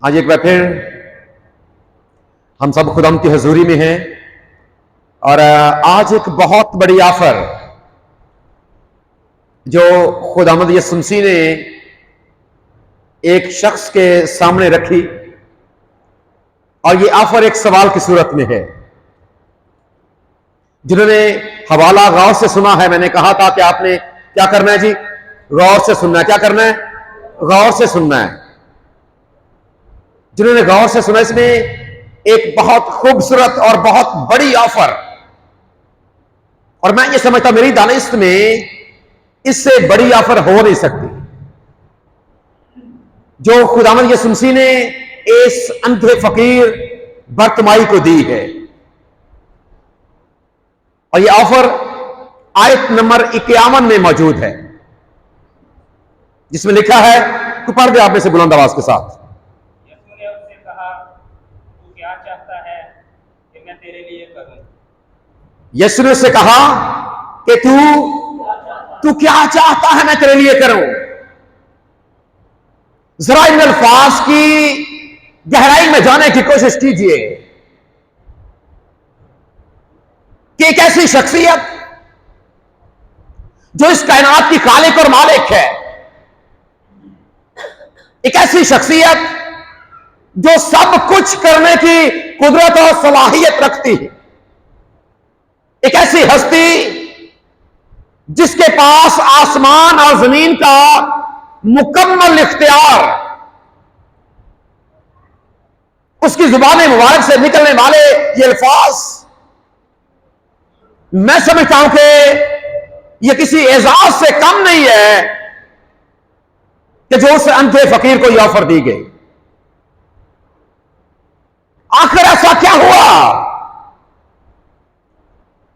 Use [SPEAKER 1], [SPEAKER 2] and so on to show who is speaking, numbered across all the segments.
[SPEAKER 1] आज एक बार फिर हम सब खुदाम की हजूरी में हैं और आज एक बहुत बड़ी ऑफर जो खुदामद यसुम मसीह ने एक शख्स के सामने रखी और ये ऑफर एक सवाल की सूरत में है। जिन्होंने हवाला गौर से सुना है, मैंने कहा था कि आपने क्या करना है जी, गौर से सुनना है। क्या करना है? गौर से सुनना है। जिन्होंने गौर से सुना, इसमें एक बहुत खूबसूरत और बहुत बड़ी ऑफर, और मैं ये समझता मेरी दानिश में इससे बड़ी ऑफर हो नहीं सकती जो खुदावंद यसुम मसीह ने इस अंधे फकीर बर्तमाई को दी है। और ये ऑफर आयत नंबर 51 में मौजूद है, जिसमें लिखा है, तो पढ़ दे आप में से बुलंद आवाज के साथ।
[SPEAKER 2] यीशु ने उससे कहा, तू क्या चाहता है कि मैं तेरे लिए करूं?
[SPEAKER 1] यीशु ने उससे कहा कि तू क्या चाहता है मैं तेरे लिए करूं। जरा इन अल्फाज की गहराई में जाने की कोशिश कीजिए कि एक ऐसी शख्सियत जो इस कायनात की खालिक और मालिक है, एक ऐसी शख्सियत जो सब कुछ करने की कुदरत और सलाहियत रखती है, एक ऐसी हस्ती जिसके पास आसमान और जमीन का मुकम्मल इख्तियार, उसकी जुबान मुबारक से निकलने वाले ये अल्फाज, मैं समझता हूं कि ये किसी एजाज से कम नहीं है कि जो उस अंधे फकीर को यह ऑफर दी गई। आखिर ऐसा क्या हुआ?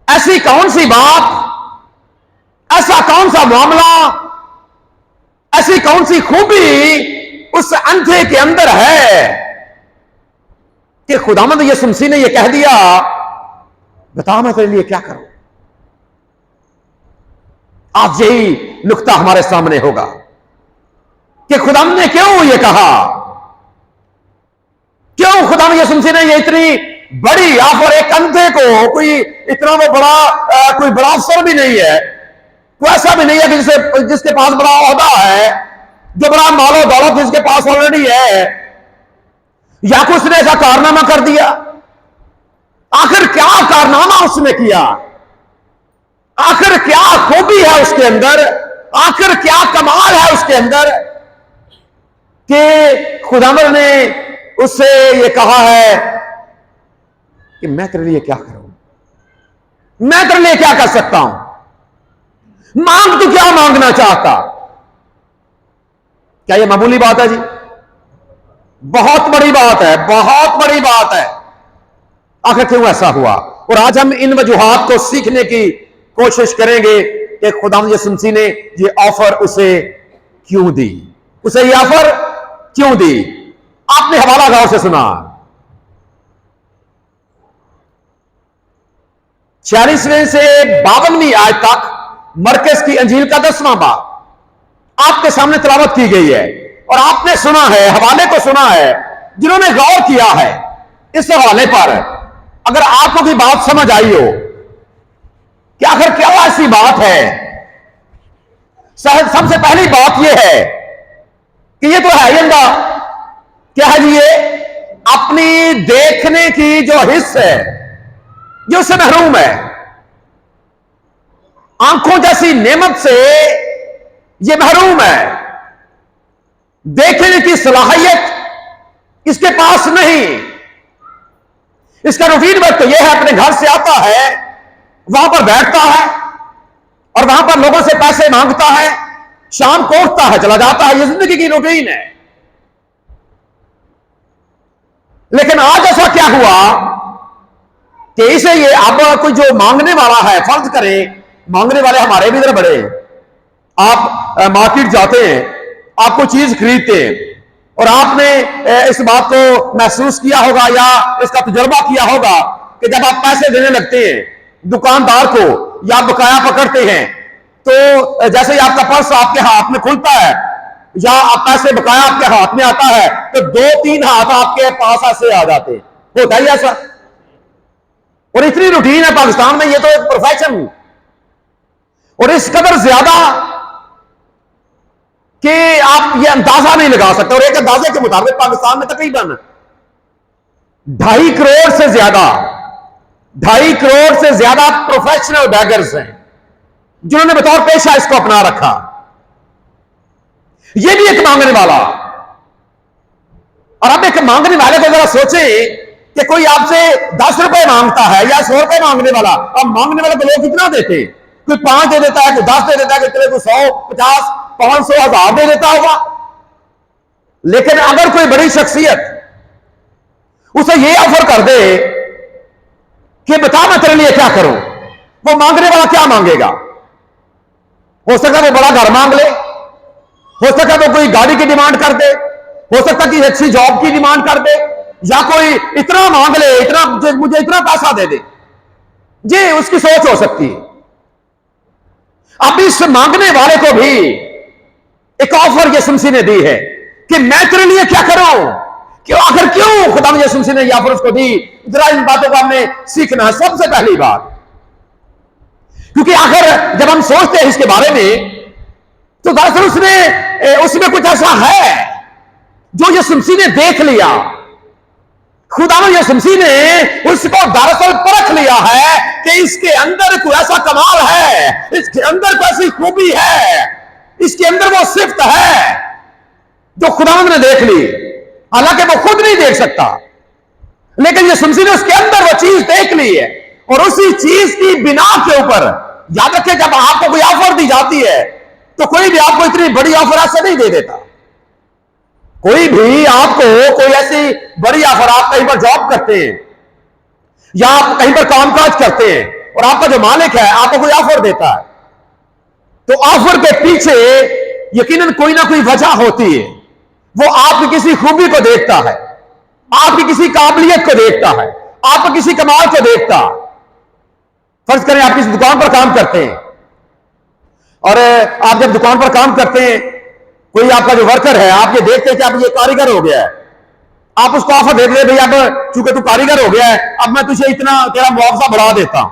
[SPEAKER 1] ऐसी कौन सी बात, ऐसा कौन सा मामला, ऐसी कौन सी खूबी उस अंधे के अंदर है कि खुदावंद यसुम मसीह ने यह कह दिया, बता मैं तेरे लिए क्या करूं। आज यही नुक्ता हमारे सामने होगा कि खुदाम ने क्यों यह कहा, क्यों खुदावंद यसुम मसीह ने यह इतनी बड़ी ऑफर एक अंधे को, कोई इतना वो बड़ा कोई बड़ा अफसर भी नहीं है, कोई ऐसा भी नहीं है कि जिसके पास बड़ा ओहदा है, जो बड़ा मालो दौलत जिसके पास ऑलरेडी है, या कुछ ने ऐसा कारनामा कर दिया। आखिर क्या कारनामा उसने किया? आखिर क्या खूबी है उसके अंदर? आखिर क्या कमाल है उसके अंदर कि खुदावंद ने उससे यह कहा है कि मैं तेरे लिए क्या करूं, मैं तेरे लिए क्या कर सकता हूं, मांग तू क्या मांगना चाहता। क्या यह मामूली बात है जी? बहुत बड़ी बात है, बहुत बड़ी बात है। आखिर क्यों ऐसा हुआ? और आज हम इन वजूहात को सीखने की कोशिश करेंगे कि खुदावंद यसुम मसीह ने ये ऑफर उसे क्यों दी, उसे ये ऑफर क्यों दी। आपने हवाला गौर से सुना, 46वें से 52वीं आयत तक मरकज की अंजील का 10वां बाब आपके सामने तिलावत की गई है, और आपने सुना है, हवाले को सुना है। जिन्होंने गौर किया है इस हवाले पर, अगर आपको कोई बात समझ आई हो कि आखिर क्या ऐसी बात है, सबसे पहली बात यह है कि ये तो है ही अंधा। क्या है जी? ये अपनी देखने की जो हिस्स है, जो उससे महरूम है, आंखों जैसी नेमत से ये महरूम है। देखने की सलाहियत इसके पास नहीं। इसका रूटीन वर्क तो यह है, अपने घर से आता है, वहां पर बैठता है और वहां पर लोगों से पैसे मांगता है, शाम को उठता है, चला जाता है। यह जिंदगी की रूटीन है। लेकिन आज ऐसा क्या हुआ कि इसे ये अब कोई जो मांगने वाला है, फर्ज करें मांगने वाले हमारे भी इधर बड़े, आप मार्केट जाते हैं, आप कोई चीज खरीदते हैं, और आपने इस बात को महसूस किया होगा या इसका तजुर्बा किया होगा कि जब आप पैसे देने लगते हैं दुकानदार को या बकाया पकड़ते हैं, तो जैसे ही आपका पर्स आपके हाथ में खुलता है या आप पैसे बकाया आपके हाथ में आता है तो 2-3 हाथ आपके पास ऐसे आ जाते, होता ही ऐसा। और इतनी रूटीन है पाकिस्तान में, ये तो एक प्रोफेशन, और इस कदर ज्यादा कि आप ये अंदाजा नहीं लगा सकते। और एक अंदाजे के मुताबिक पाकिस्तान में तकरीबन 2.5 करोड़ से ज्यादा 2.5 करोड़ से ज्यादा प्रोफेशनल बैगर्स हैं जिन्होंने बतौर पेशा इसको अपना रखा। ये भी एक मांगने वाला। और अब एक मांगने वाले को जरा सोचें कि कोई आपसे 10 रुपए मांगता है या 100 रुपए मांगने वाला, अब मांगने वाले को लोग कितना देते, कोई 5 दे देता है, कोई 10 दे देता है, कोई 100, 50, 500, 1000 दे देता होगा। लेकिन अगर कोई बड़ी शख्सियत उसे यह ऑफर कर दे कि बता मैं तेरे लिए क्या करूं, वो मांगने वाला क्या मांगेगा? हो सकता है वो बड़ा घर मांग ले, हो सकता है वो कोई गाड़ी की डिमांड कर दे, हो सकता है कि अच्छी जॉब की डिमांड कर दे, या कोई इतना मांग ले, इतना मुझे इतना पैसा दे दे। जी, उसकी सोच हो सकती है। अब इस मांगने वाले को भी एक ऑफर यीशु मसीह ने दी है कि मैं तेरे लिए क्या करूं। क्यों, आखिर क्यों खुदा यीशु मसीह ने यह ऑफर उसको दी? जरा इन बातों को हमने सीखना है। सबसे पहली बात, क्योंकि आखिर जब हम सोचते हैं इसके बारे में तो दरअसल उसमें कुछ ऐसा है जो यीशु मसीह ने देख लिया। खुदा यीशु मसीह ने उसको दरअसल परख लिया है कि इसके अंदर कोई ऐसा कमाल है, इसके अंदर कोई ऐसी खूबी है, इसके अंदर वो सिफ्त है जो खुदावंद ने देख ली। हालांकि वो खुद नहीं देख सकता, लेकिन यीशु मसीह ने उसके अंदर वो चीज देख ली है। और उसी चीज की बिना के ऊपर, याद रखिए, जब आपको कोई ऑफर दी जाती है तो कोई भी आपको इतनी बड़ी ऑफर ऐसे नहीं दे देता। कोई भी आपको कोई ऐसी बड़ी ऑफर, आप कहीं पर जॉब करते हैं या आप कहीं पर कामकाज करते हैं और आपका जो मालिक है आपको कोई ऑफर देता है, तो ऑफर के पीछे यकीनन कोई ना कोई वजह होती है। वो आपकी किसी खूबी को देखता है, आपकी किसी काबिलियत को देखता है, आपको किसी कमाल को देखता। फर्ज करें आप किसी दुकान पर काम करते हैं और आप जब दुकान पर काम करते हैं, कोई आपका जो वर्कर है, आप ये देखते हैं कि अब ये कारीगर हो गया है, आप उसको ऑफर दे दे, भाई अब चूंकि तू कारीगर हो गया है, अब मैं तुझे इतना तेरा मुआवजा बढ़ा देता हूं।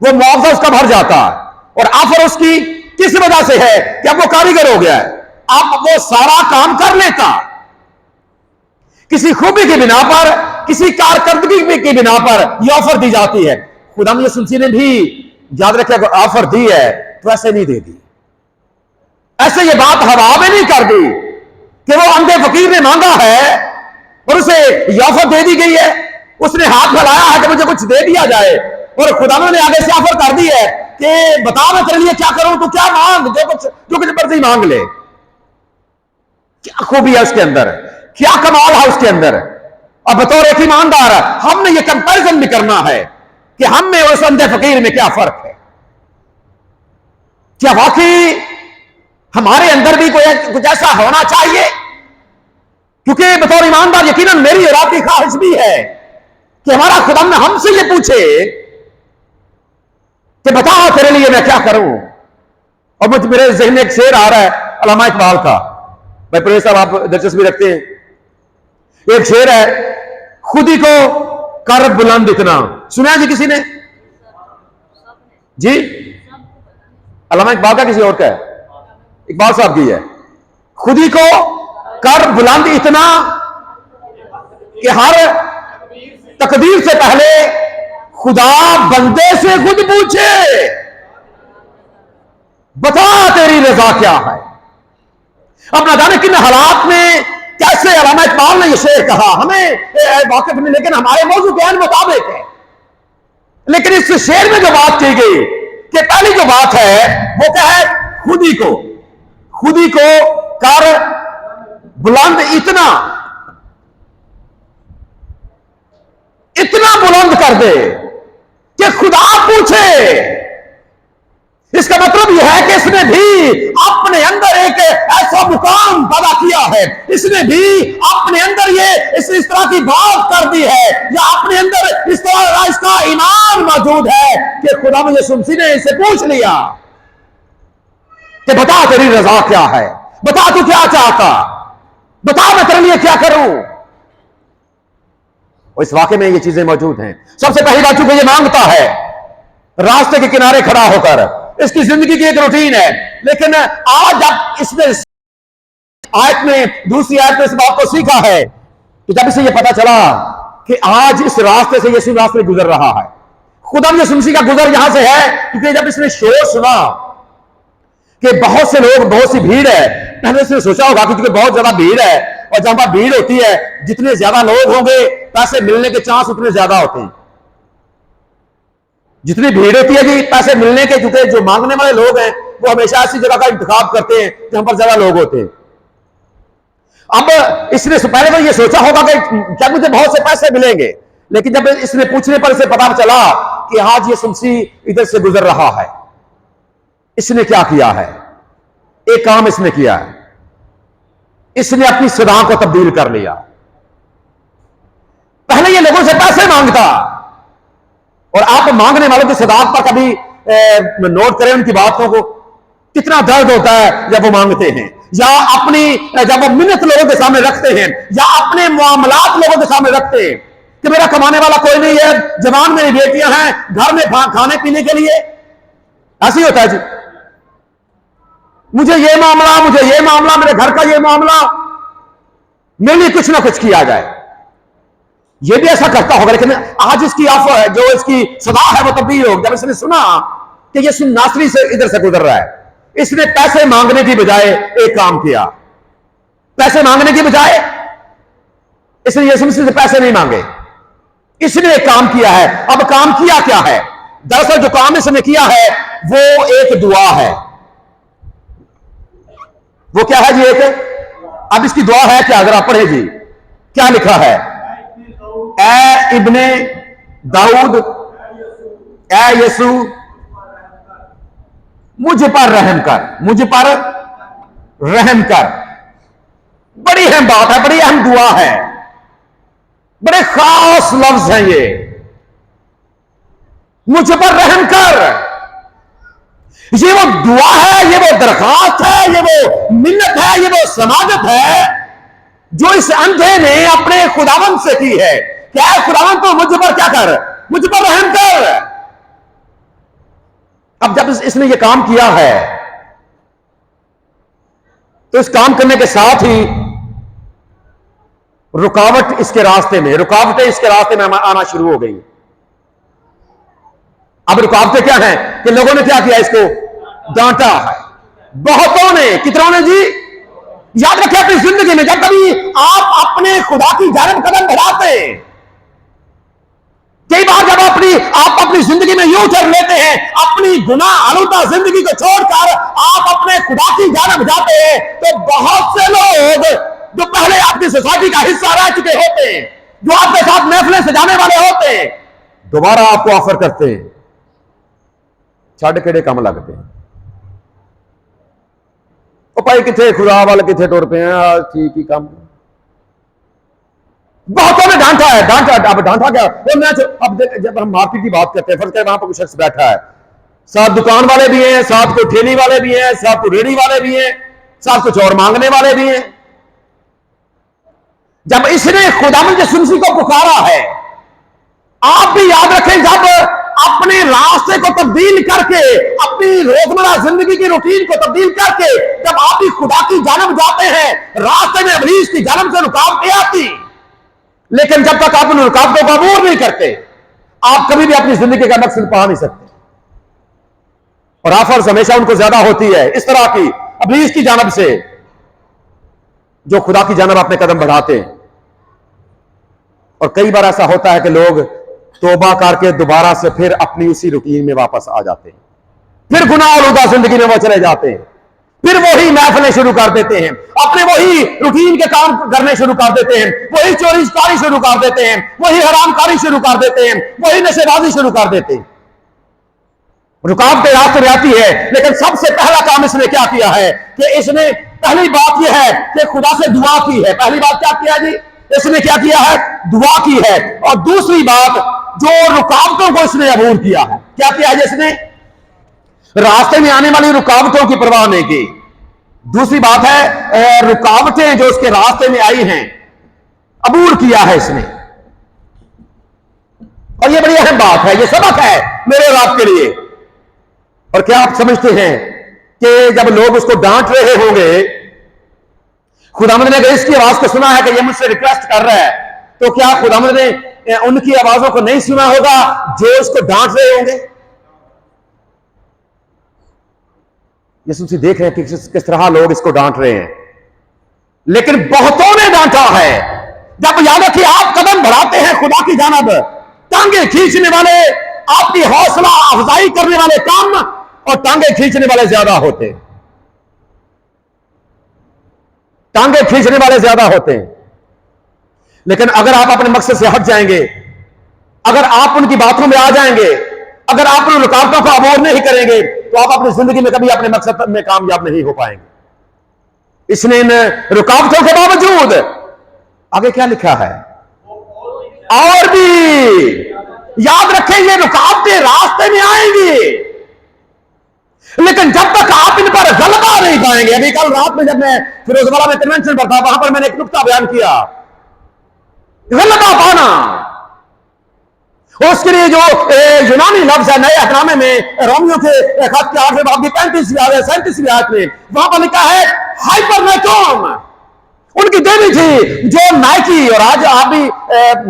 [SPEAKER 1] वो मुआवजा उसका भर जाता है। और ऑफर उसकी किस वजह से है कि अब वो कारीगर हो गया है, अब वो सारा काम कर लेता। किसी खूबी की बिना पर, किसी कारकर्दगी की बिना पर यह ऑफर दी जाती है। खुदा यीशु मसीह ने भी, याद रखिए, अगर ऑफर दी है तो ऐसे नहीं दे दी, ऐसे ये बात हवा में नहीं कर दी कि वो अंधे फकीर ने मांगा है और उसे यह ऑफर दे दी गई है, उसने हाथ फैलाया है कि मुझे कुछ दे दिया जाए, और खुदा ने आगे से ऑफर कर दी है कि बता मैं तेरे लिए क्या करूं, तू क्या मांग, जो कुछ मर्जी मांग ले। क्या खूबी है उसके अंदर, क्या कमाल है उसके अंदर। और बतौर एक ईमानदार हमने ये कंपैरिजन भी करना है कि हम में और उस अंधे फकीर में क्या फर्क है। क्या वाकई हमारे अंदर भी कुछ ऐसा होना चाहिए? क्योंकि बतौर ईमानदार यकीनन मेरी और आपकी ख्वाहिश भी है कि हमारा खुदा हमसे ये पूछे कि बता तेरे लिए मैं क्या करूं। और मुझे मेरे जहन में एक शेर आ रहा है अल्लामा इकबाल का। भाई प्रवेश साहब, आप दिलचस्पी रखते हैं। एक शेर है, खुद ही को कर बुलंद इतना, सुना है जी किसी ने? जी, अल्लामा इकबाल का किसी और का है? इकबाल साहब की है। खुद ही को कर बुलंद इतना कि हर तकदीर से पहले खुदा बंदे से खुद पूछे, बता तेरी रजा क्या है। अब ना जाने किन हालात में कैसे अल्लामा इकबाल ने यह शेर कहा, हमें वाकिफ नहीं, लेकिन हमारे मौजू के मुताबिक है। लेकिन इस शेर में जो बात की गई कि पहली जो बात है वो क्या है, खुद ही को कर बुलंद इतना बुलंद कर दे कि खुदा पूछे। इसका मतलब यह है कि इसने भी अपने अंदर एक ऐसा मुकाम पैदा किया है, इसने भी अपने अंदर ये इस तरह की बात कर दी है, या अपने अंदर इस तरह इसका ईमान मौजूद है कि खुदा यीशु मसीह ने इसे पूछ लिया कि बता तेरी रजा क्या है, बता तू क्या चाहता, बता मैं तेरे लिए क्या करूं। और इस वाक्य में ये चीजें मौजूद हैं। सबसे पहली बात, चूंकि ये मांगता है रास्ते के किनारे खड़ा होकर, इसकी जिंदगी की एक रूटीन है। लेकिन आज जब इसने आयत में, दूसरी आयत में इस बात को सीखा है कि जब इसे ये पता चला कि आज इस रास्ते से यीशु रास्ते गुजर रहा है, खुदा यीशु मसीह का गुजर यहां से है, क्योंकि जब इसने शोर सुना कि बहुत से लोग, बहुत सी भीड़ है, पहले इसने सोचा होगा कि क्योंकि बहुत ज्यादा भीड़ है, और जहां पर भीड़ होती है, जितने ज्यादा लोग होंगे पैसे मिलने के चांस उतने ज्यादा होते हैं। जितनी भीड़ होती है कि पैसे मिलने के, क्योंकि जो मांगने वाले लोग हैं वो हमेशा ऐसी जगह का इंतखाब करते हैं जहां पर ज्यादा लोग होते हैं। अब इसने पहले तो ये सोचा होगा कि क्या मुझे बहुत से पैसे मिलेंगे, लेकिन जब इसने पूछने पर इसे पता चला कि आज यीशु मसीह इधर से गुजर रहा है, इसने क्या किया है? एक काम इसने किया है, इसने अपनी सदा को तब्दील कर लिया। पहले ये लोगों से पैसे मांगता, और आप मांगने वालों की सदाकत पर कभी नोट करें उनकी बातों को, कितना दर्द होता है जब वो मांगते हैं, या अपनी जब वो मिन्नत लोगों के सामने रखते हैं, या अपने मामलात लोगों के सामने रखते हैं कि मेरा कमाने वाला कोई नहीं है, जवान मेरी बेटियां हैं घर में खाने पीने के लिए। ऐसे ही होता है जी, मुझे ये मामला, मेरे घर का ये मामला, मेरे लिए कुछ ना कुछ किया जाए। ये भी ऐसा करता होगा, लेकिन आज इसकी ऑफर है, जो इसकी सदा है वो तब्दील हो। जब इसने सुना कि यीशु नासरी से इधर से गुजर रहा है, इसने पैसे मांगने की बजाय एक काम किया। पैसे मांगने की बजाय इसने यीशु मसीह से पैसे नहीं मांगे, इसने एक काम किया है। अब काम किया क्या है? दरअसल जो काम इसने किया है वो एक दुआ है। वो क्या है जी? एक, अब इसकी दुआ है क्या? अगर आप पढ़े जी, क्या लिखा है? ए इब्ने दाऊद, ए यीशु मुझ पर रहम कर, मुझ पर रहम कर। बड़ी अहम बात है, बड़ी अहम दुआ है, बड़े खास लफ्ज हैं ये, मुझ पर रहम कर। ये वो दुआ है, ये वो दरखास्त है, ये वो मिन्नत है, ये वो समाजत है जो इस अंधे ने अपने खुदावंत से की है। क्या खुदावंत, तो मुझ पर क्या कर, मुझ पर रहम कर। अब जब इसने ये काम किया है, तो इस काम करने के साथ ही रुकावटें इसके रास्ते में आना शुरू हो गई। अब रुकावटें क्या हैं कि लोगों ने क्या किया? इसको डांटा है, बहुतों ने। कितनों ने जी? याद रखें अपनी जिंदगी में, जब कभी आप अपने खुदा की जानिब कदम बढ़ाते हैं, कई बार जब आप अपनी जिंदगी में यूं टर्न लेते हैं, अपनी गुनाह आलूदा जिंदगी को छोड़कर आप अपने खुदा की जानिब जाते हैं, तो बहुत से लोग जो पहले आपकी सोसाइटी का हिस्सा रह चुके होते हैं, जो आपके साथ महफिलें सजाने वाले होते हैं, दोबारा आपको ऑफर करते हैं, छड़ केड़े कम लगते हैं, ओ भाई किथे खुदा वाल किथे टुर पे हैं, ठीक ही कम। बहुतों ने डांटा है, अब डांटा क्या? अब जब हम मार्केट की बात करते हैं, फर्ज वहां पर कुछ शख्स बैठा है, साथ दुकान वाले भी हैं, साथ को ठेली वाले भी हैं, साथ को रेड़ी वाले भी हैं, साथ कुछ और मांगने वाले भी हैं। जब इसने खुदावंद यीशु मसीह को पुकारा है, आप भी याद रखें, जब अपने रास्ते को तब्दील करके, अपनी रोजमर्रा जिंदगी की रूटीन को तब्दील करके जब आप भी खुदा की जानिब जाते हैं, रास्ते में इब्लीस की जानिब से रुकावटें आती, लेकिन जब तक आप उन रुकावटों को अबूर नहीं करते, आप कभी भी अपनी जिंदगी का मकसद पा नहीं सकते। और ऑफर्स हमेशा उनको ज्यादा होती है इस तरह की इब्लीस की जानिब से, जो खुदा की जानिब अपने कदम बढ़ाते हैं। और कई बार ऐसा होता है कि लोग तौबा करके दोबारा से फिर अपनी उसी रूटीन में वापस आ जाते हैं, फिर गुनाह आलूदा जिंदगी में वो चले जाते हैं, फिर वही महफिलें शुरू कर देते हैं, अपने वही रूटीन के काम करने शुरू कर देते हैं, वही चोरीकारी शुरू कर देते हैं, वही हरामकारी शुरू कर देते हैं, वही नशेबाजी शुरू कर देते हैं। रुकावटें रास्ते में आती है, लेकिन सबसे पहला काम इसने क्या किया है कि इसने, पहली बात यह है कि खुदा से दुआ की है। पहली बात क्या किया जी? इसने क्या किया है? दुआ की है। और दूसरी बात, जो रुकावटों को इसने अबूर किया है। क्या किया है? इसने रास्ते में आने वाली रुकावटों की परवाह नहीं की, दूसरी बात है रुकावटें जो उसके रास्ते में आई हैं, अबूर किया है इसने। और ये बड़ी अहम बात है, ये सबक है मेरे और आपके लिए। और क्या आप समझते हैं कि जब लोग उसको डांट रहे होंगे, खुदावंद ने इसकी आवाज को सुना है कि ये मुझसे रिक्वेस्ट कर रहा है, तो क्या खुदावंद ने उनकी आवाजों को नहीं सुना होगा जो उसको डांट रहे होंगे? यीशु मसीह देख रहे हैं कि किस तरह लोग इसको डांट रहे हैं, लेकिन बहुतों ने डांटा है। जब याद रखिए, आप कदम बढ़ाते हैं खुदा की जानब, टांगे खींचने वाले, आपकी हौसला अफजाई करने वाले काम और टांगे खींचने वाले ज्यादा होते हैं। टांगे खींचने वाले ज्यादा होते हैं। लेकिन अगर आप अपने मकसद से हट जाएंगे, अगर आप उनकी बातों में आ जाएंगे, अगर आप उन रुकावटों को अबूर नहीं करेंगे, तो आप अपनी जिंदगी में कभी अपने मकसद में कामयाब नहीं हो पाएंगे। इसने इन रुकावटों के बावजूद आगे क्या लिखा है? और भी याद रखें, ये रुकावटें रास्ते में आएंगी, लेकिन जब तक आप इन पर गलबा नहीं पाएंगे। अभी कल रात में जब मैं फिरोजवाला में कन्वेंशन पर था, वहां पर मैंने एक नुक्ता बयान किया, गलबा पाना। और उसके लिए जो यूनानी लफ्ज है नए अहनामे में, रोमियो के खत के 8वें बाब की 35वीं आयत में, वहां पर लिखा है हाइपरनेटोम। उनकी देवी थी जो नाइकी, और आज आप भी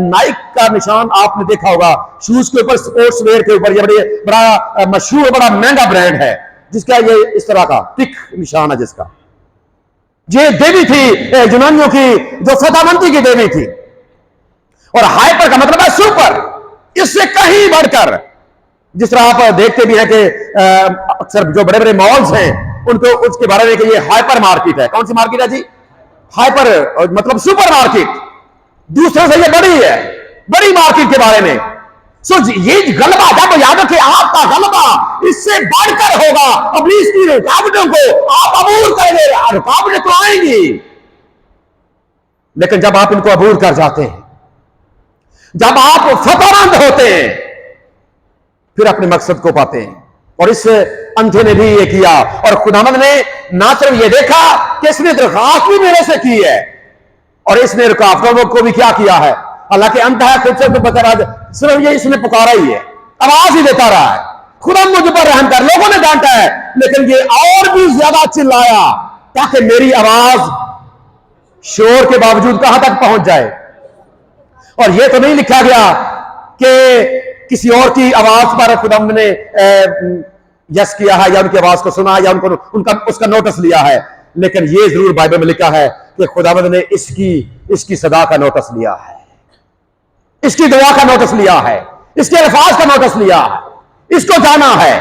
[SPEAKER 1] नाइक का निशान आपने देखा होगा शूज के ऊपर, स्पोर्ट्स वेयर के ऊपर। ये बड़ा मशहूर, बड़ा महंगा ब्रांड है जिसका ये इस तरह का टिक निशान है, जिसका ये देवी थी यूनानियों की, जो सदामंती की देवी थी। और हाइपर का मतलब है सुपर, इससे कहीं बढ़कर। जिस तरह आप देखते भी हैं कि अक्सर जो बड़े बड़े मॉल्स हैं उनको उसके बारे में कि ये हाइपर मार्केट है। कौन सी मार्केट है जी? हाइपर मतलब सुपर मार्केट, दूसरों से ये बड़ी है, बड़ी मार्केट के बारे में। सो ये गलबा, जब याद रखें आपका गलबा इससे बढ़कर होगा। अपनी इसकी रुकावटों को आप अबूर करेंगे। रुकावटें तो आएंगी, लेकिन जब आप इनको अबूर कर जाते हैं, जब आप फतहमंद होते हैं, फिर अपने मकसद को पाते हैं। और इस अंधे ने भी ये किया, और खुदावंद ने ना सिर्फ ये देखा कि इसने दरखास्त भी मेरे से की है, और इसने रुकावटों को भी क्या किया है। हालांकि अंत है खुद से तो बता रहा, सिर्फ ये इसने पुकारा ही है, आवाज ही देता रहा है, खुदा मुझ पर रहम कर। लोगों ने डांटा है, लेकिन ये और भी ज्यादा चिल्लाया ताकि मेरी आवाज शोर के बावजूद कहां तक पहुंच जाए। और यह तो नहीं लिखा गया कि किसी और की आवाज पर खुदा ने यस किया है, या उनकी आवाज को सुना है, या उनका उसका नोटिस लिया है। लेकिन यह जरूर बाइबल में लिखा है कि खुदावंद ने इसकी सदा का नोटिस लिया है, इसकी दुआ का नोटिस लिया है, इसके अल्फाज का नोटिस लिया है, इसको जाना है।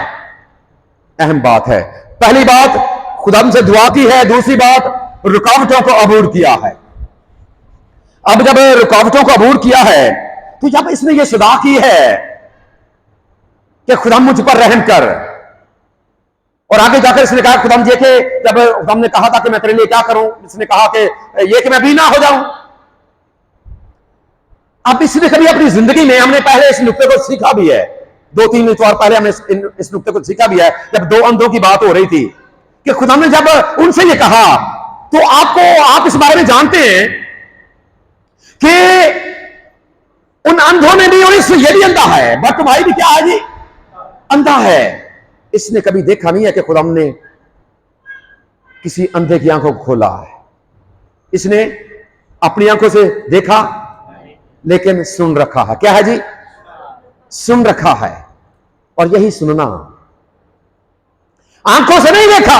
[SPEAKER 1] अहम बात है। पहली बात खुदावंद से दुआ की है, दूसरी बात रुकावटों को अबूर किया है। अब जब रुकावटों को अबूर किया है, तो जब इसने ये सदा की है कि खुदा मुझ पर रहम कर, और आगे जाकर इसने कहा खुदा ये कि जब हमने कहा था कि मैं तेरे लिए क्या करूं, इसने कहा कि ये कि मैं बीना हो जाऊं। अब इसने कभी अपनी जिंदगी में, हमने पहले इस नुक्ते को सीखा भी है, 2-3 बार पहले हमने इस नुक्ते को सीखा भी है, जब 2 अंधों की बात हो रही थी कि खुदा ने जब उनसे ये कहा, तो आप इस बारे में जानते हैं कि उन अंधों ने भी, और इससे ये भी अंधा है, बट भाई भी क्या है जी, अंधा है। इसने कभी देखा नहीं है कि खुदा ने किसी अंधे की आंखों को खोला है। इसने अपनी आंखों से देखा, लेकिन सुन रखा है। क्या है जी? सुन रखा है। और यही सुनना, आंखों से नहीं देखा,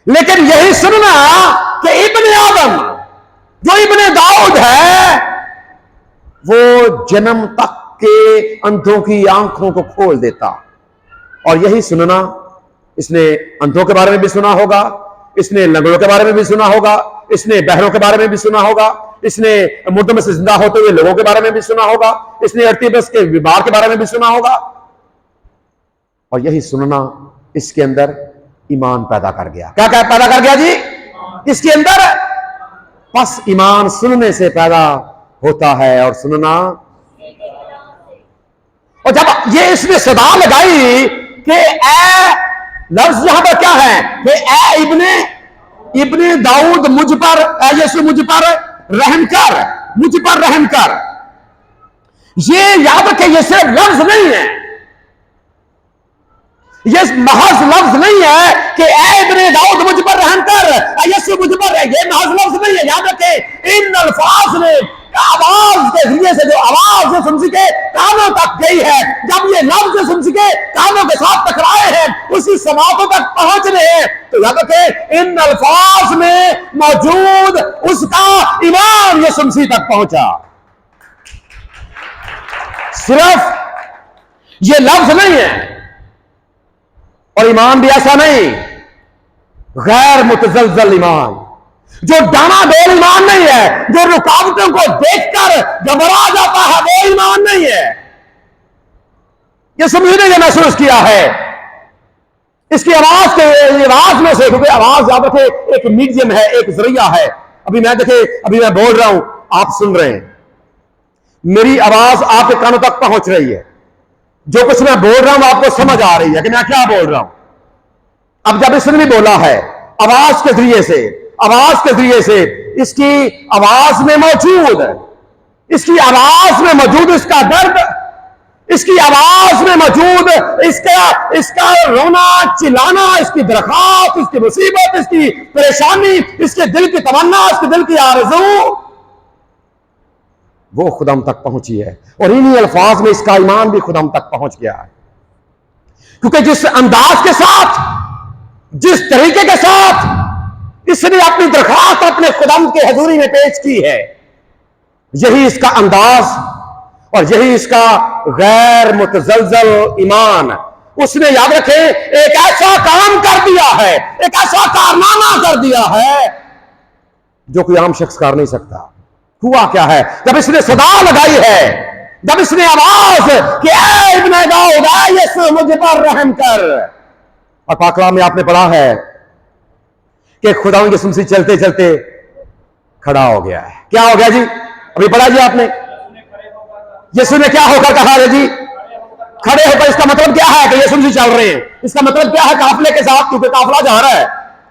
[SPEAKER 1] लेकिन यही सुनना कि इब्ने आदम जो इब्ने दाऊद है, वो जन्म तक के अंधों की आंखों को खोल देता। और यही सुनना, इसने अंधों के बारे में भी सुना होगा, इसने लंगड़ों के बारे में भी सुना होगा, इसने बहरों के बारे में भी सुना होगा, इसने मुर्दों में से जिंदा होते हुए लोगों के बारे में भी सुना होगा, इसने अर्तीबस के बीमार के बारे में भी सुना होगा। और यही सुनना इसके अंदर ईमान पैदा कर गया। क्या क्या पैदा कर गया जी? इसके अंदर बस ईमान सुनने से पैदा होता है, और सुनना। और जब ये इसने सदा लगाई कि ऐ लफ्ज यहां पर क्या है कि ए इब्ने दाऊद मुझ पर, यीशु मुझ पर रहम कर, मुझ पर रहम कर। ये याद रखें, ये सिर्फ लफ्ज नहीं है, ये महज लफ्ज नहीं है कि ए इब्ने दाऊद मुझ पर रहम कर, यीशु मुझ पर है, ये महज लफ्ज नहीं है। याद रखें, इन अल्फाज ने आवाज के जरिए से जो आवाज यीशु मसीह के कानों तक गई है, जब ये लफ्ज यीशु मसीह के कानों के साथ टकराए हैं, उसी समातों तक पहुंच रहे हैं, तो याद रखें, इन अल्फाज में मौजूद उसका ईमान यीशु मसीह तक पहुंचा। सिर्फ ये लफ्ज नहीं है, और ईमान भी ऐसा नहीं, गैर मुतजलजल ईमान, जो डामाडोल ईमान नहीं है, जो रुकावटों को देखकर घबरा जाता है, वो ईमान नहीं है। ये समझने ने महसूस किया है इसकी आवाज के आवाज में से, क्योंकि आवाज याद रखे एक मीडियम है, एक जरिया है। अभी मैं बोल रहा हूं, आप सुन रहे हैं, मेरी आवाज आपके कानों तक पहुंच रही है, जो कुछ मैं बोल रहा हूं आपको समझ आ रही है कि मैं क्या बोल रहा हूं। अब जब इसने भी बोला है आवाज के जरिए से, इसकी आवाज में मौजूद, इसकी आवाज में मौजूद इसका दर्द, इसकी आवाज में मौजूद इसका रोना चिल्लाना, इसकी दरखास्त, इसकी मुसीबत, इसकी परेशानी, इसके दिल की तमन्ना, इसके दिल की आरज़ू, वो खुदाम तक पहुंची है। और इन्हीं अल्फाज में इसका ईमान भी खुदाम तक पहुंच गया है, क्योंकि जिस अंदाज के साथ, जिस तरीके के साथ इसने अपनी दरखास्त अपने खुदाम के हजूरी में पेश की है, यही इसका अंदाज और यही इसका गैर मुतजलजल ईमान। उसने याद रखे एक ऐसा काम कर दिया है, एक ऐसा कारनामा कर दिया है जो कोई आम शख्स कर नहीं सकता। हुआ क्या है, जब इसने सदा लगाई है, जब इसने आवाज कि ऐ इब्ने दाऊद, ऐ यीशु मुझ पर रहम कर। और पाक कलाम में आपने पढ़ा है कि खुदा यीशु मसीह चलते चलते खड़ा हो गया है। क्या हो गया जी? अभी पढ़ा जी आपने, यीशु ने क्या होकर कहा है जी? खड़े होकर। इसका मतलब क्या है कि यीशु मसीह चल रहे हैं। इसका मतलब क्या है? काफिले के साथ, क्योंकि काफिला जा रहा है,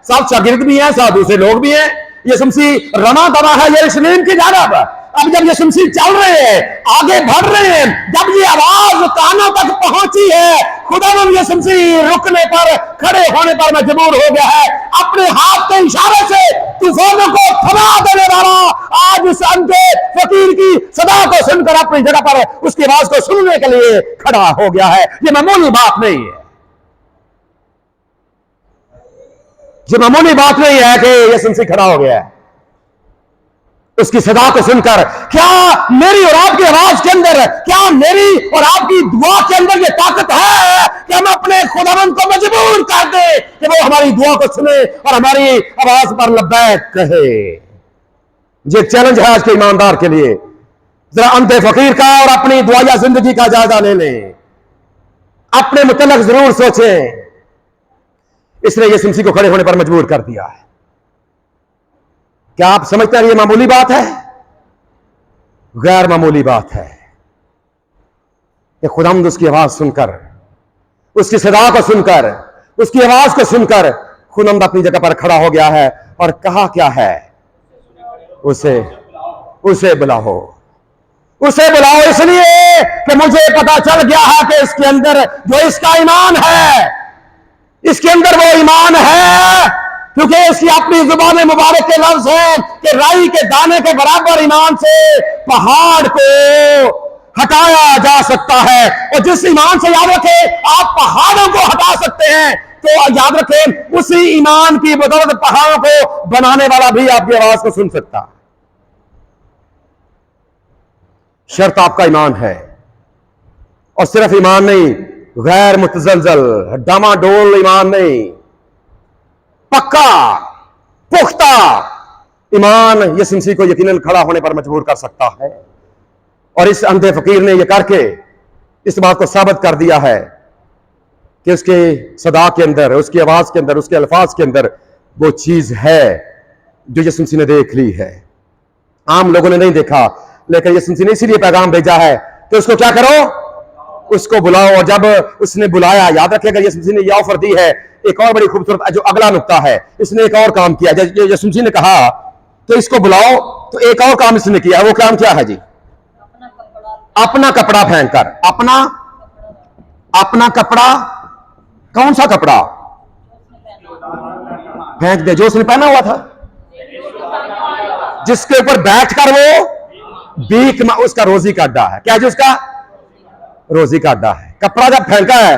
[SPEAKER 1] साथ शागिर्द भी हैं, साथ दूसरे लोग भी हैं। यीशु मसीह रमा दवा है यरूशलेम की जानब। अब जब यीशु मसीह चल रहे हैं, आगे बढ़ रहे हैं, जब ये आवाज कानों तक पहुंची है, खुदावंद यीशु मसीह रुकने पर, खड़े होने पर मजबूर हो गया है। अपने हाथ के इशारे से तूफानों को थमा देने वाला आज इस अंधे फकीर की सदा को सुनकर अपनी जगह पर उसकी आवाज को सुनने के लिए खड़ा हो गया है। ये मामूली बात नहीं है, ये मामूली बात नहीं है कि यीशु मसीह खड़ा हो गया है। उसकी सदा को सुनकर क्या मेरी और आपकी आवाज के अंदर, क्या मेरी और आपकी दुआ के अंदर ये ताकत है कि हम अपने खुदावंद को मजबूर कर दे कि वो हमारी दुआ को सुने और हमारी आवाज पर लब्बैक कहे? ये चैलेंज है आज के ईमानदार के लिए। जरा अंधे फकीर का और अपनी दुआया जिंदगी का जायजा ले लें, अपने मुतल्लिक जरूर सोचें। इसने यीशु मसीह को खड़े होने पर मजबूर कर दिया है। क्या आप समझते हैं ये मामूली बात है? गैर मामूली बात है कि खुदावंद उसकी आवाज सुनकर, उसकी सदा को सुनकर, उसकी आवाज को सुनकर खुदावंद अपनी जगह पर खड़ा हो गया है। और कहा क्या है? उसे बुलाओ, उसे बुलाओ, इसलिए कि मुझे पता चल गया है कि इसके अंदर जो इसका ईमान है, इसके अंदर वो ईमान है, क्योंकि इसकी अपनी जुबान मुबारक के लफ्ज हैं कि राई के दाने के बराबर ईमान से पहाड़ को हटाया जा सकता है। और जिस ईमान से याद रखे आप पहाड़ों को हटा सकते हैं, तो याद रखें उसी ईमान की बदौलत पहाड़ों को बनाने वाला भी आपकी आवाज को सुन सकता है। शर्त आपका ईमान है, और सिर्फ ईमान नहीं, गैर मुतजलजल डामाडोल ईमान नहीं, पक्का पुख्ता ईमान यीशु मसीह को यकीनन खड़ा होने पर मजबूर कर सकता है। और इस अंधे फकीर ने यह करके इस बात को साबित कर दिया है कि उसके सदा के अंदर, उसकी आवाज के अंदर, उसके अल्फाज के अंदर वो चीज है जो यीशु मसीह ने देख ली है। आम लोगों ने नहीं देखा, लेकिन यीशु मसीह ने इसीलिए पैगाम भेजा है कि उसको क्या करो, उसको बुलाओ। और जब उसने बुलाया, याद रखिएगा यीशु मसीह ने यह ऑफर दी है। एक और बड़ी खूबसूरत जो अगला नुक्ता है, इसने एक और काम किया। यीशु मसीह ने कहा तो इसको बुलाओ, तो एक और काम इसने किया। वो काम क्या है जी? अपना कपड़ा फेंक कर, अपना कपड़ा, कौन सा कपड़ा फेंक दे? जो उसने पहना हुआ था, जिसके ऊपर बैठकर वो बीक में, उसका रोजी का अड्डा है। क्या जी? उसका रोजी का अड्डा है। कपड़ा जब फेंका है,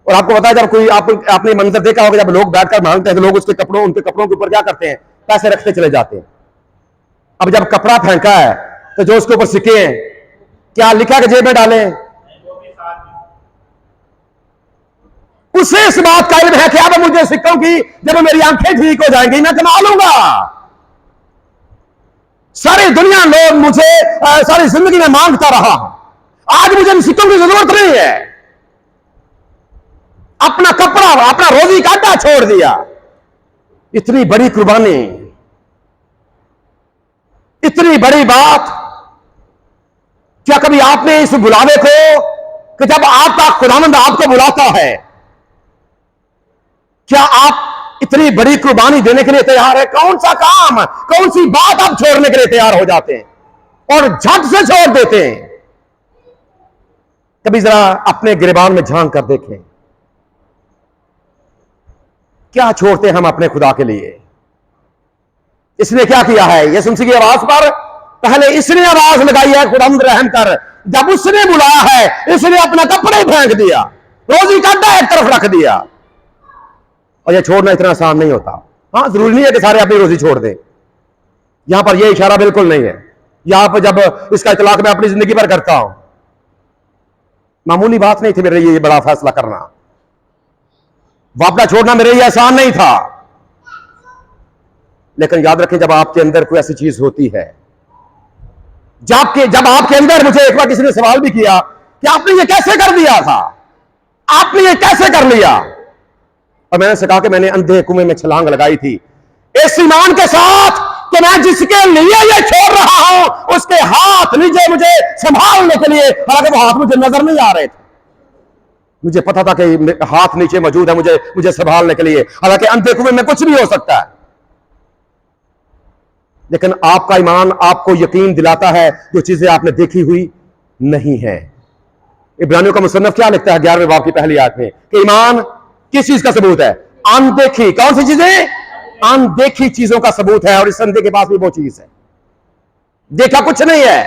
[SPEAKER 1] और आपको पता है जब कोई आपने मंजर देखा होगा, जब लोग बैठकर मांगते हैं तो लोग उनके कपड़ों के ऊपर क्या करते हैं? पैसे रखते चले जाते हैं। अब जब कपड़ा फेंका है तो जो उसके ऊपर सिक्के हैं, क्या लिखा कि जेब में डालें? उसे इस बात का इल्म है कि अब मुझे सिक्कों की, जब मेरी आंखें ठीक हो जाएंगी मैं कमा लूंगा। सारी दुनिया लोग मुझे सारी जिंदगी में मांगता रहा, आज मुझे इन सिक्कों की जरूरत नहीं है। अपना कपड़ा, अपना रोजी का अड्डा छोड़ दिया। इतनी बड़ी कुर्बानी, इतनी बड़ी बात। क्या कभी आपने इस बुलावे को, कि जब आपका खुदावंद आपको बुलाता है, क्या आप इतनी बड़ी कुर्बानी देने के लिए तैयार है? कौन सा काम, कौन सी बात आप छोड़ने के लिए तैयार हो जाते हैं और झट से छोड़ देते हैं? कभी जरा अपने गिरबान में झांक कर देखें, क्या छोड़ते हैं हम अपने खुदा के लिए? इसने क्या किया है? यीशु मसीह की आवाज पर पहले इसने आवाज लगाई है, खुदावंद रहम कर। जब उसने बुलाया है, इसने अपना कपड़े फेंक दिया, रोजी का अड्डा एक तरफ रख दिया। और यह छोड़ना इतना आसान नहीं होता। हाँ, जरूरी नहीं है कि सारे अपनी रोजी छोड़ दें। यहां पर यह इशारा बिल्कुल नहीं है। यहां पर जब इसका इतलाक मैं अपनी जिंदगी पर करता हूं, मामूली बात नहीं थी मेरे लिए ये बड़ा फैसला करना। वापड़ा छोड़ना मेरे लिए आसान नहीं था। लेकिन याद रखें, जब आपके अंदर कोई ऐसी चीज होती है, जब आपके अंदर, मुझे एक बार किसी ने सवाल भी किया कि आपने ये कैसे कर दिया था, आपने ये कैसे कर लिया? और मैंने कहा कि मैंने अंधे कुएं में छलांग लगाई थी, इस ईमान के साथ कि मैं जिसके लिए ये छोड़ रहा हूं, उसके हाथ नीचे मुझे संभालने के लिए, हालांकि वो हाथ मुझे नजर नहीं आ रहे थे। मुझे पता था कि हाथ नीचे मौजूद है मुझे संभालने के लिए, हालांकि अंधे कुएं में कुछ भी हो सकता है। लेकिन आपका ईमान आपको यकीन दिलाता है जो चीजें आपने देखी हुई नहीं है। इब्रानियों का मुसन्नफ क्या लिखता है 11वें बाब की पहली आयत में, कि ईमान किस चीज का सबूत है? अनदेखी। कौन सी चीजें? अनदेखी चीजों का सबूत है। और इस अंधे के पास भी वो चीज है, देखा कुछ नहीं है,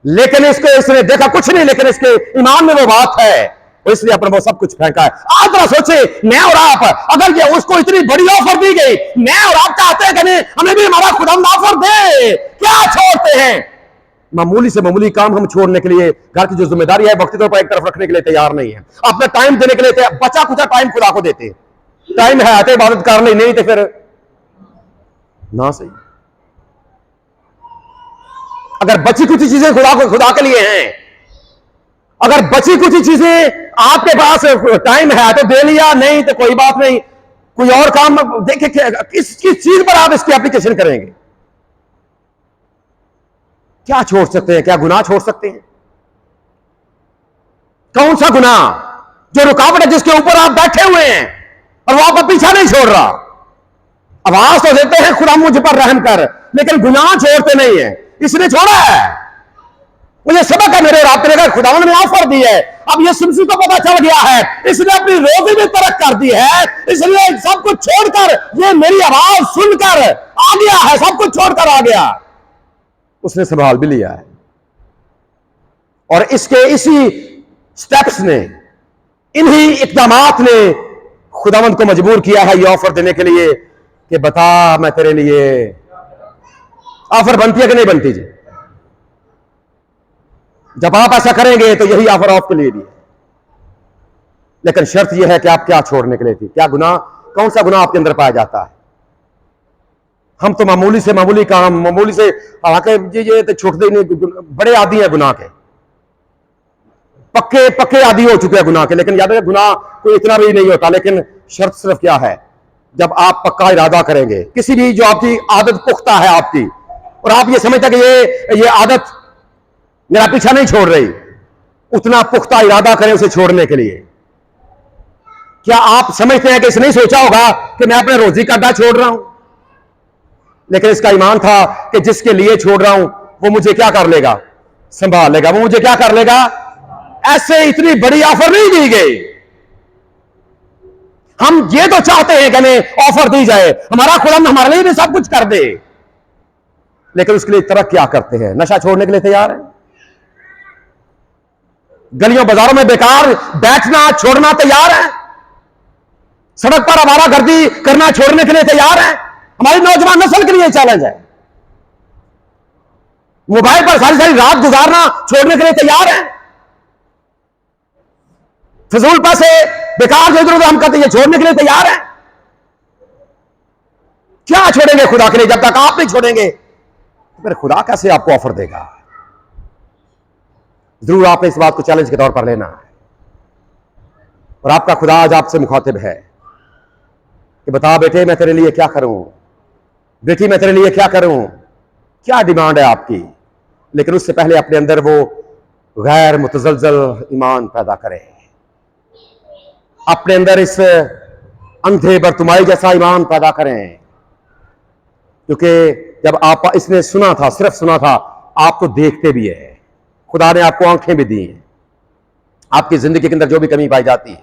[SPEAKER 1] लेकिन इसने देखा कुछ नहीं, लेकिन इसके ईमान में वो बात है, इसलिए अपने वो सब कुछ फेंका है। आप जरा सोचे, मैं और आप, अगर ये उसको इतनी बड़ी ऑफर दी गई, मैं और आप चाहते हैं कि नहीं हमें भी हमारा खुदावंद ऑफर दे, क्या छोड़ते हैं? मामूली से मामूली काम हम छोड़ने के लिए, घर की जो जिम्मेदारी है वक्ती तौर पर एक तरफ रखने के लिए तैयार नहीं है। अपना टाइम देने के लिए बचा कुचा टाइम खुदा को देते। टाइम है आते इबादत कर ली, नहीं तो फिर ना सही। अगर बची कुछ चीजें खुदा के लिए हैं, अगर बची कुछ चीजें आपके पास टाइम है तो दे लिया, नहीं तो कोई बात नहीं, कोई और काम देखे। किस चीज पर आप इसकी एप्लीकेशन करेंगे? क्या छोड़ सकते हैं? क्या गुनाह छोड़ सकते हैं? कौन सा गुनाह जो रुकावट है, जिसके ऊपर आप बैठे हुए हैं और वो आपका पीछा नहीं छोड़ रहा? आवाज तो देते हैं खुदा मुझ पर रहम कर, लेकिन गुनाह छोड़ते नहीं है। इसने छोड़ा है। मुझे सबक है मेरे और आपके लिए, खुदावंद ने ऑफर दी है। अब यीशु मसीह को पता चल गया है, इसने अपनी रोजी भी तरक कर दी है, इसलिए सब कुछ छोड़कर, ये मेरी आवाज सुनकर आ गया है, सब कुछ छोड़कर आ गया। उसने संभाल भी लिया है। और इसके इसी स्टेप्स ने, इन्हीं इकदामात ने खुदावंद को मजबूर किया है ये ऑफर देने के लिए कि बता मैं तेरे लिए। ऑफर बनती है कि नहीं बनती जी? जब आप ऐसा करेंगे तो यही ऑफर आपके लिए भी है। लेकिन शर्त यह है कि आप क्या छोड़ने के लिए थी, क्या गुनाह, कौन सा गुनाह आपके अंदर पाया जाता है? हम तो मामूली से मामूली काम, मामूली से, हालांकि ये तो छूटते ही नहीं, बड़े आदी हैं गुनाह के, पक्के आदी हो चुके हैं गुनाह के। लेकिन याद है गुनाह कोई इतना भी नहीं होता। लेकिन शर्त सिर्फ क्या है, जब आप पक्का इरादा करेंगे, किसी भी जो आपकी आदत पुख्ता है आपकी, और आप ये समझते हैं कि ये आदत मेरा पीछा नहीं छोड़ रही, उतना पुख्ता इरादा करें उसे छोड़ने के लिए। क्या आप समझते हैं कि इसने नहीं सोचा होगा कि मैं अपने रोजी का अड्डा छोड़ रहा हूं, लेकिन इसका ईमान था कि जिसके लिए छोड़ रहा हूं वो मुझे क्या कर लेगा, संभाल लेगा, वो मुझे क्या कर लेगा। ऐसे इतनी बड़ी ऑफर नहीं दी गई। हम ये तो चाहते हैं कि हमें ऑफर दी जाए, हमारा खुदा हमारे लिए भी सब कुछ कर दे, लेकिन उसके लिए तरक क्या करते हैं, नशा छोड़ने के लिए तैयार है, गलियों बाजारों में बेकार बैठना छोड़ना तैयार है, सड़क पर आवारागर्दी करना छोड़ने के लिए तैयार है। हमारी नौजवान नस्ल के लिए चैलेंज है। मोबाइल पर सारी सारी रात गुजारना छोड़ने के लिए तैयार है। फिजूल पैसे बेकार जो इधर हम करते हैं छोड़ने के लिए तैयार है। क्या छोड़ेंगे खुदा के लिए? जब तक आप नहीं छोड़ेंगे तो फिर खुदा कैसे आपको ऑफर देगा? जरूर आपने इस बात को चैलेंज के तौर पर लेना है, और आपका खुदा आज आपसे मुखातिब है कि बता बेटे मैं तेरे लिए क्या करूं, बेटी मैं तेरे लिए क्या करूं, क्या डिमांड है आपकी। लेकिन उससे पहले अपने अंदर वो गैर मुतजलजल ईमान पैदा करें, अपने अंदर इस अंधे बरतुमाई जैसा ईमान पैदा करें, क्योंकि जब आप इसने सुना था, सिर्फ सुना था, आप तो देखते भी है, खुदा ने आपको आंखें भी दी हैं। आपकी जिंदगी के अंदर जो भी कमी पाई जाती है,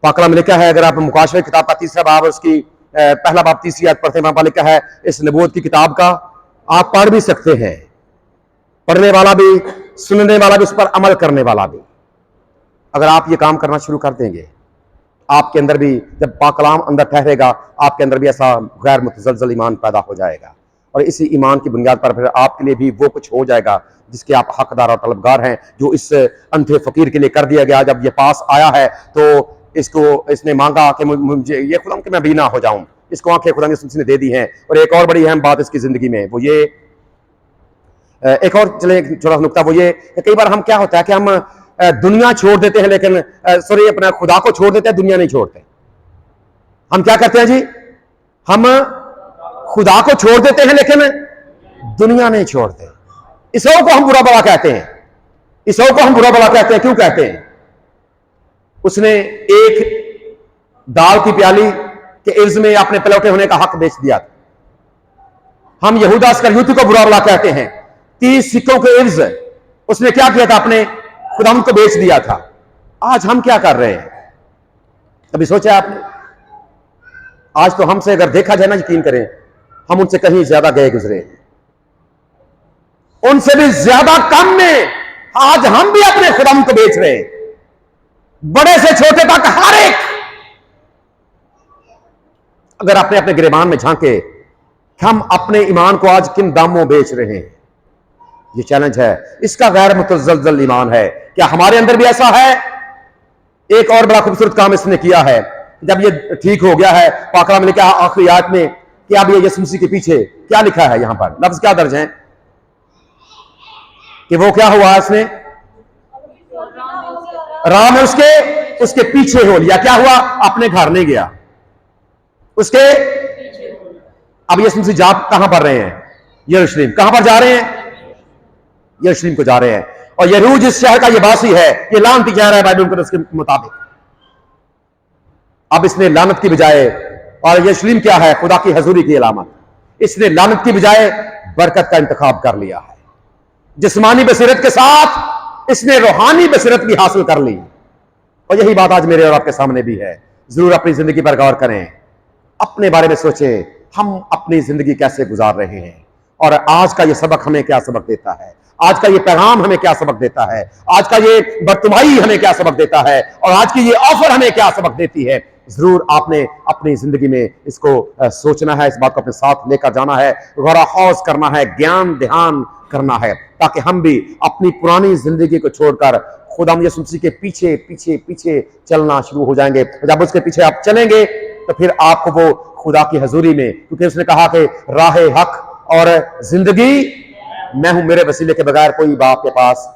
[SPEAKER 1] पाक कलाम में लिखा है, अगर आप मुकाशवे किताब का तीसरा बाब उसकी पहला बाब तीसरी आयत पढ़ते हैं, वहां पर लिखा है इस नबूवत की किताब का आप पढ़ भी सकते हैं, पढ़ने वाला भी, सुनने वाला भी, उस पर अमल करने वाला भी। अगर आप ये काम करना शुरू कर देंगे, आपके अंदर भी जब पाक कलाम अंदर ठहरेगा, आपके अंदर भी ऐसा गैर मुतजलजल ईमान पैदा हो जाएगा, और इसी ईमान की बुनियाद पर फिर आपके लिए भी वो कुछ हो जाएगा जिसके आप हकदार और तलबगार हैं, जो इस अंधे फकीर के लिए कर दिया गया। जब ये पास आया है तो इसने मांगा कि मुझे ये खुदा कि मैं बीना हो जाऊं, इसको आंखें खुदा ने दे दी हैं। और एक और बड़ी अहम बात इसकी जिंदगी में वो ये, एक और चले छोटा नुकता वो ये, कई बार हम क्या होता है कि हम दुनिया छोड़ देते हैं, लेकिन सॉरी अपना खुदा को छोड़ देते हैं, दुनिया नहीं छोड़ते। हम क्या करते हैं जी, हम खुदा को छोड़ देते हैं लेकिन दुनिया नहीं छोड़ते। ईसाओं को हम बुरा भला कहते हैं, ईसाओं को हम बुरा भला कहते हैं। क्यों कहते हैं? उसने एक दाल की प्याली के इर्ज में अपने पलौटे होने का हक बेच दिया था। हम यहूदा इस्करियोती को बुरा भला कहते हैं, 30 सिक्कों के इर्ज उसने क्या किया था, अपने खुदाम को बेच दिया था। आज हम क्या कर रहे हैं? कभी सोचा आपने? आज तो हमसे अगर देखा जाए ना, यकीन करें, हम उनसे कहीं ज्यादा गए गुजरे, उनसे भी ज्यादा कम में आज हम भी अपने खुदाम को बेच रहे हैं, बड़े से छोटे तक हर एक। अगर अपने अपने गिरेबान में झांके, हम अपने ईमान को आज किन दामों बेच रहे हैं? ये चैलेंज है, इसका गैर मुतजलजल ईमान है। क्या हमारे अंदर भी ऐसा है? एक और बड़ा खूबसूरत काम इसने किया है, जब ये ठीक हो गया है, पाक कलाम में लिखा आखिरी आयत में कि अब ये यीशु मसीह के पीछे क्या लिखा है, यहां पर लफ्ज क्या दर्ज है कि वो क्या हुआ, इसने राह में उसके पीछे हो लिया। क्या हुआ? अपने घर नहीं गया, उसके। अब यीशु मसीह जा कहां पर रहे हैं? यरूशलेम। कहां पर जा रहे हैं? यरूशलेम को जा रहे हैं। और यरूज जिस शहर का ये वासी है, ये लानती कह रहा है बाइबल के उसके मुताबिक। अब इसने लानत की बजाय, और यरूशलेम क्या है? खुदा की हजूरी की अलामत। इसने लानत की बजाय बरकत का इंतखाब कर लिया है। जिस्मानी बसीरत के साथ इसने रूहानी बसीरत भी हासिल कर ली, और यही बात आज मेरे और आपके सामने भी है। जरूर अपनी जिंदगी पर गौर करें, अपने बारे में सोचें, हम अपनी जिंदगी कैसे गुजार रहे हैं, और आज का ये सबक हमें क्या सबक देता है, आज का ये पैगाम हमें क्या सबक देता है, आज का ये बरतुमाई हमें क्या सबक देता है, और आज की ये ऑफर हमें क्या सबक देती है। जरूर आपने अपनी जिंदगी में इसको सोचना है, इस बात को अपने साथ लेकर जाना है, गौर हौज करना है, ज्ञान ध्यान करना है, ताकि हम भी अपनी पुरानी जिंदगी को छोड़कर खुदा यीशु मसीह के पीछे पीछे पीछे चलना शुरू हो जाएंगे। जब उसके पीछे आप चलेंगे तो फिर आपको वो खुदा की हजूरी में, क्योंकि उसने कहा कि राह हक और जिंदगी मैं हूं, मेरे वसीले के बगैर कोई बाप के पास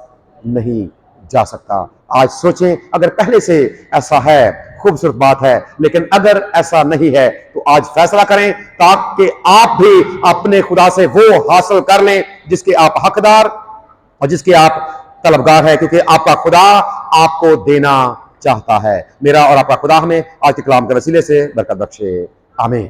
[SPEAKER 1] नहीं जा सकता। आज सोचें, अगर पहले से ऐसा है खूबसूरत बात है, लेकिन अगर ऐसा नहीं है तो आज फैसला करें, ताकि आप भी अपने खुदा से वो हासिल कर लें जिसके आप हकदार और जिसके आप तलबगार है, क्योंकि आपका खुदा आपको देना चाहता है। मेरा और आपका खुदा हमें आज के कलाम के वसीले से बरकत बख्शे। आमीन।